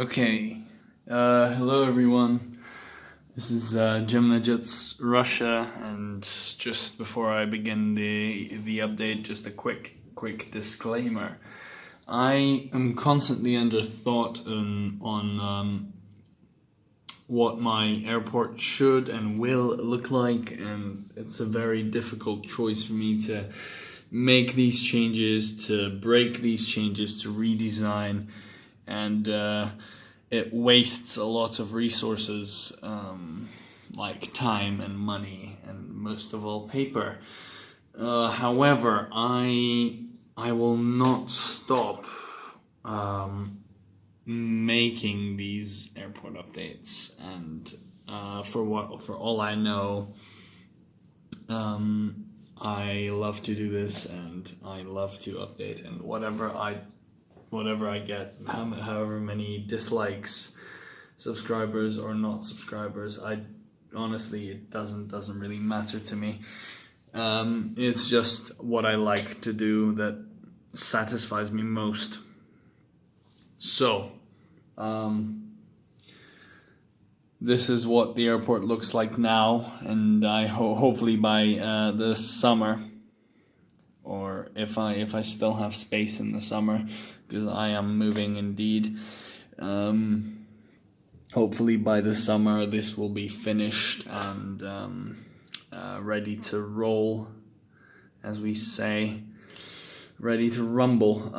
Okay, hello everyone. This is German Titov Russia, and just before I begin the update, just a quick disclaimer. I am constantly under thought on what my airport should and will look like, and it's a very difficult choice for me to make these changes, to break these changes, to redesign, and it wastes a lot of resources, like time and money, and most of all paper. However, I will not stop making these airport updates, and for all I know, I love to do this, and I love to update, and whatever I get, however many dislikes, subscribers or not subscribers, I honestly, it doesn't really matter to me. It's just what I like to do that satisfies me most. So, this is what the airport looks like now, and I hopefully by this summer, or if I still have space in the summer, because I am moving indeed. Hopefully by the summer this will be finished and ready to roll, as we say, ready to rumble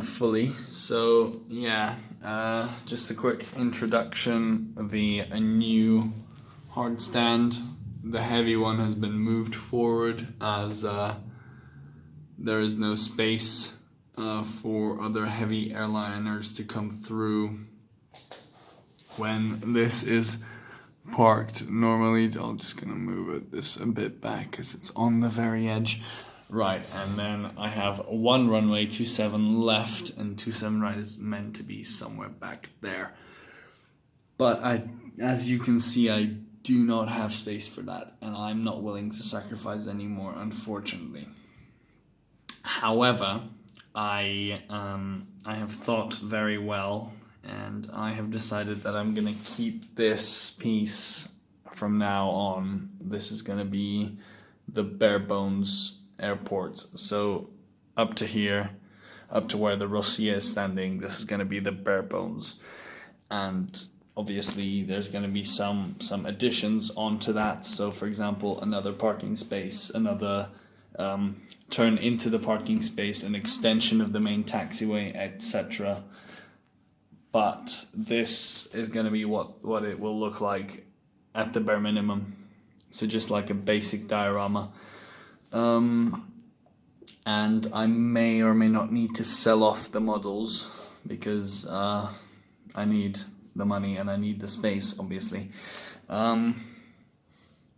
fully. So yeah, just a quick introduction. A new hard stand, the heavy one, has been moved forward as there is no space for other heavy airliners to come through when this is parked. Normally, I'm just gonna move this a bit back because it's on the very edge. Right, and then I have one runway 27 left, and 27 right is meant to be somewhere back there. But as you can see, I do not have space for that, and I'm not willing to sacrifice anymore, unfortunately. However, I have thought very well, and I have decided that I'm gonna keep this piece from now on. This is gonna be the bare bones airport. So up to here, up to where the Rossiya is standing, this is gonna be the bare bones, and obviously there's gonna be some additions onto that. So for example, another parking space, another turn into the parking space, an extension of the main taxiway, etc. But this is going to be what it will look like at the bare minimum. So just like a basic diorama. And I may or may not need to sell off the models, because I need the money and I need the space, obviously.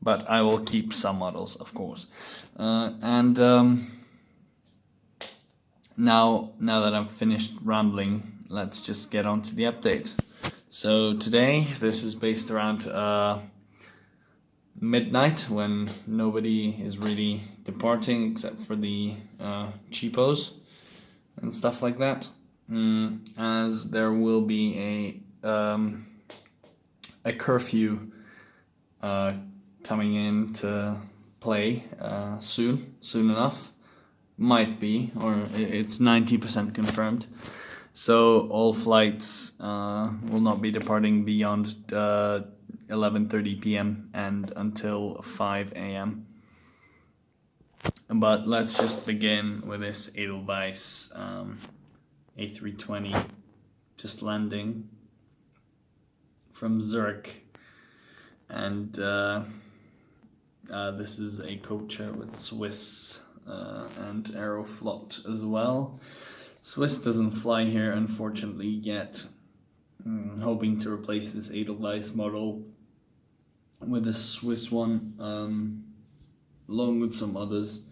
But I will keep some models, of course. Now that I've finished rambling, let's just get on to the update. So today, this is based around midnight, when nobody is really departing except for the cheapos and stuff like that. As there will be a curfew coming into play soon enough. Might be, or it's 90% confirmed. So all flights will not be departing beyond 11:30 p.m. and until 5 a.m. But let's just begin with this Edelweiss A320 just landing from Zurich, and this is a co-chair with Swiss and Aeroflot as well. Swiss doesn't fly here, unfortunately, yet. Hoping to replace this Edelweiss model with a Swiss one, along with some others.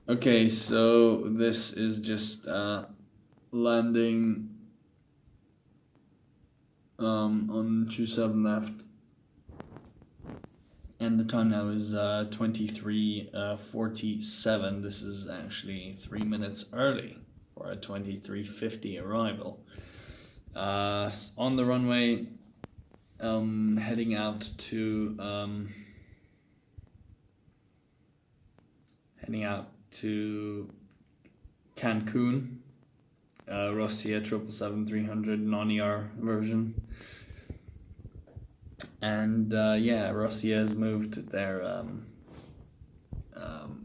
Okay, so this is just landing on 27 left. And the time now is 23:47. This is actually 3 minutes early for a 23:50 arrival. On the runway, heading out to Cancun, Russia 777-300 non-ER version. And yeah, Russia has moved their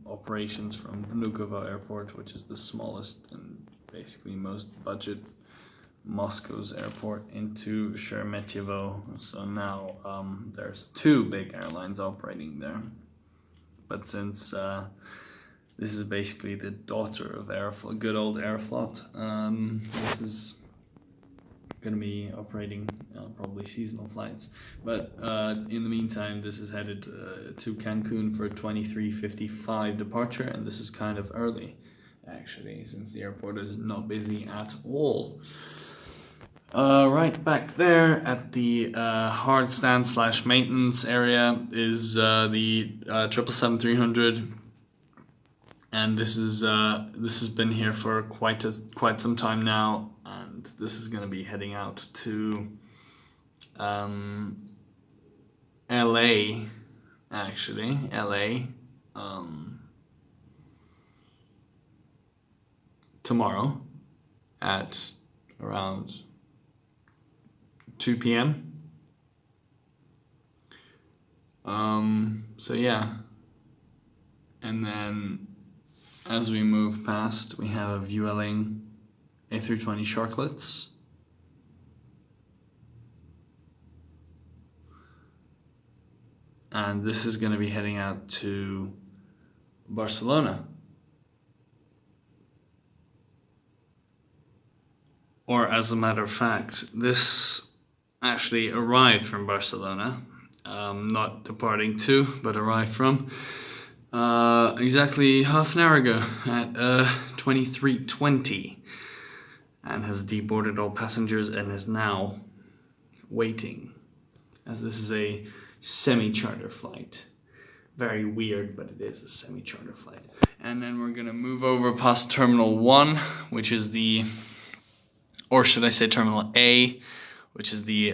operations from Vnukovo Airport, which is the smallest and basically most budget Moscow's airport, into Sheremetyevo. So now there's two big airlines operating there. But since this is basically the daughter of Aeroflot, good old Aeroflot, this is going to be operating probably seasonal flights. But in the meantime, this is headed to Cancun for a 23:55 departure, and this is kind of early, actually, since the airport is not busy at all. Right back there at the hard stand / maintenance area is the 777-300, and this has been here for quite some time now, and this is going to be heading out to LA, actually, tomorrow at around 2 p.m. So yeah, and then as we move past, we have a Vueling A320 Sharklets. And this is going to be heading out to Barcelona. Or as a matter of fact, this actually arrived from Barcelona, not departing to, but arrived from, exactly half an hour ago at 23:20, and has deboarded all passengers and is now waiting, as this is a semi-charter flight. Very weird, but it is a semi-charter flight. And then we're going to move over past Terminal 1, which is the, or should I say Terminal A, which is the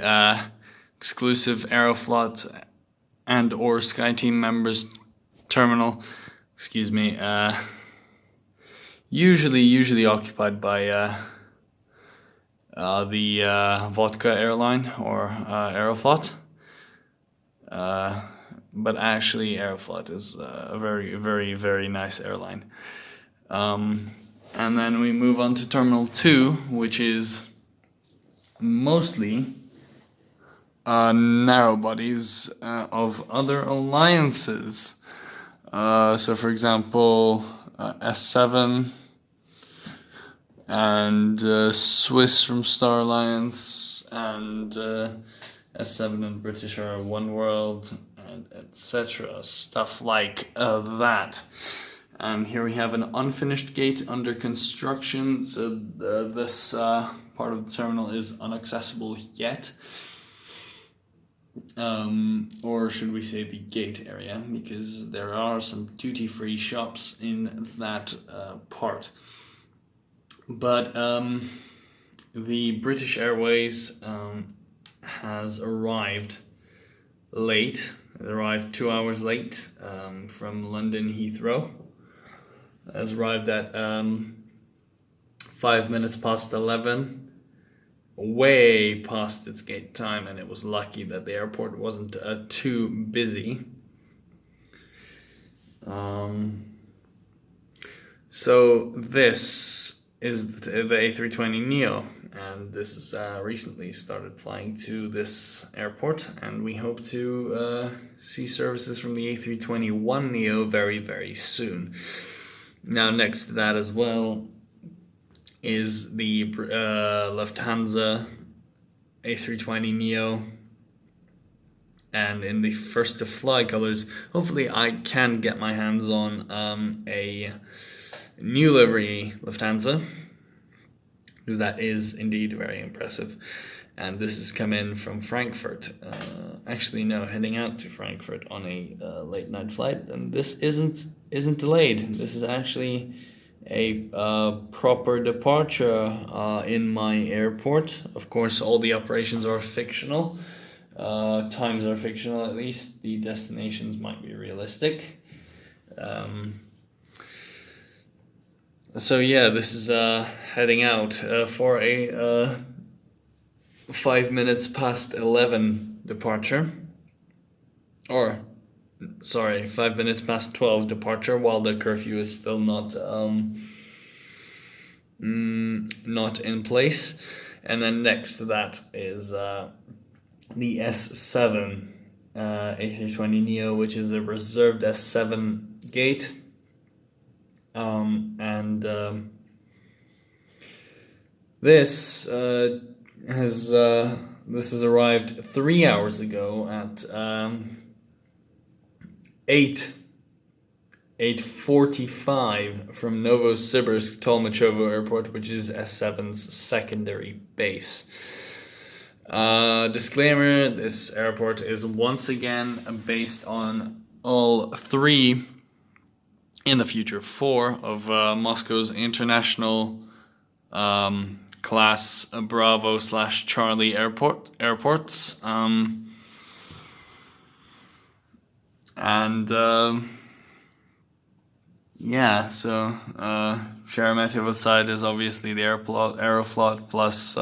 exclusive Aeroflot and or SkyTeam members terminal. Excuse me. Usually occupied by the Vodka airline or Aeroflot. But actually Aeroflot is a very, very, very nice airline. And then we move on to Terminal 2, which is mostly narrow bodies of other alliances. So for example, S7 and Swiss from Star Alliance, and S7 and British are One World, and etc. Stuff like that. And here we have an unfinished gate under construction, so this part of the terminal is inaccessible yet. Or should we say the gate area, because there are some duty-free shops in that part. But the British Airways has arrived late. It arrived 2 hours late from London Heathrow. It has arrived at 5 minutes past 11. Way past its gate time, and it was lucky that the airport wasn't too busy. So this is the A320neo, and this is recently started flying to this airport, and we hope to see services from the A321neo very, very soon. Now, next to that as well is the Lufthansa A320neo, and in the first to fly colors, hopefully I can get my hands on a new livery Lufthansa, because that is indeed very impressive. And this has come in from Frankfurt, actually no, heading out to Frankfurt on a late night flight, and this isn't delayed. This is actually proper departure in my airport. Of course, all the operations are fictional. Times are fictional, at least. The destinations might be realistic. So yeah, this is heading out for a 5 minutes past 11 departure. Or, sorry, 5 minutes past 12 departure, while the curfew is still not in place. And then next to that is the S7 A320neo, which is a reserved S7 gate. This has arrived 3 hours ago at 8:45 from Novosibirsk Tolmachovo Airport, which is S7's secondary base. Disclaimer: this airport is once again based on all three, in the future 4, of Moscow's international class Bravo/Charlie airports. Yeah, so Sheremetyevo side is obviously the Aeroflot plus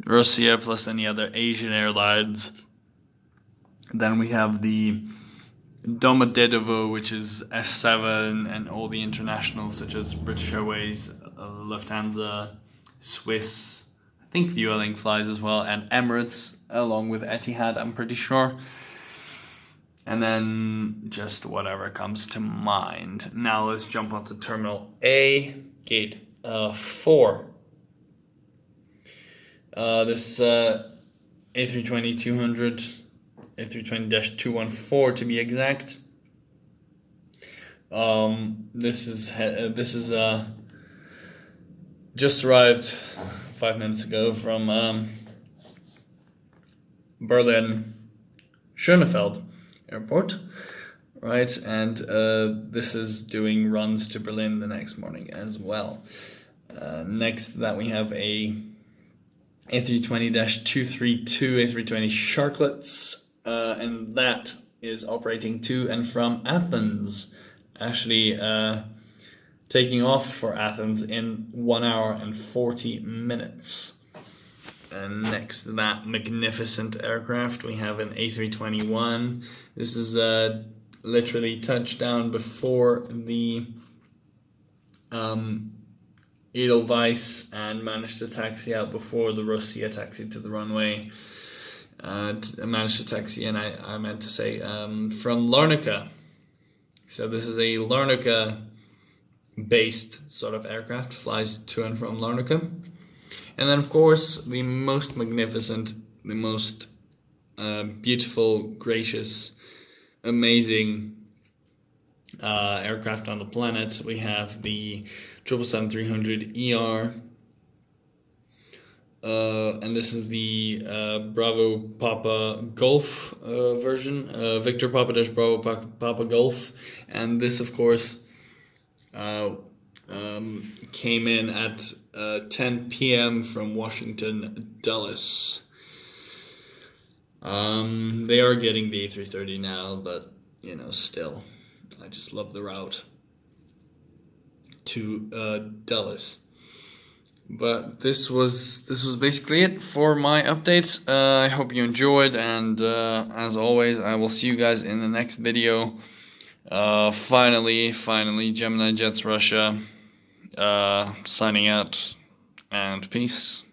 Russia plus any other Asian airlines. Then we have the Domodedovo, which is S7, and all the internationals such as British Airways, Lufthansa, Swiss, I think Vueling flies as well, and Emirates, along with Etihad, I'm pretty sure. And then just whatever comes to mind. Now let's jump onto Terminal A, Gate 4. This A320-200, A320-214 to be exact. This is just arrived 5 minutes ago from Berlin Schönefeld Airport, right? And this is doing runs to Berlin the next morning as well. Next to that we have a A320-232 A320 Sharklets, and that is operating to and from Athens. Actually taking off for Athens in 1 hour and 40 minutes. And next to that magnificent aircraft, we have an A321. This is literally touchdown before the Edelweiss, and managed to taxi out before the Rossiya taxied to the runway. Managed to taxi in, I meant to say, from Larnaca. So this is a Larnaca-based sort of aircraft, flies to and from Larnaca. And then, of course, the most magnificent, the most beautiful, gracious, amazing aircraft on the planet. We have the 777-300ER, and this is the Bravo Papa Golf version, Victor Papa dash Bravo Papa Golf, and this, of course, came in at 10 p.m. from Washington Dulles. They are getting the A330 now, but still, I just love the route to Dulles. But this was basically it for my updates. I hope you enjoyed, and as always, I will see you guys in the next video. Finally, Gemini Jets Russia. Signing out, and peace.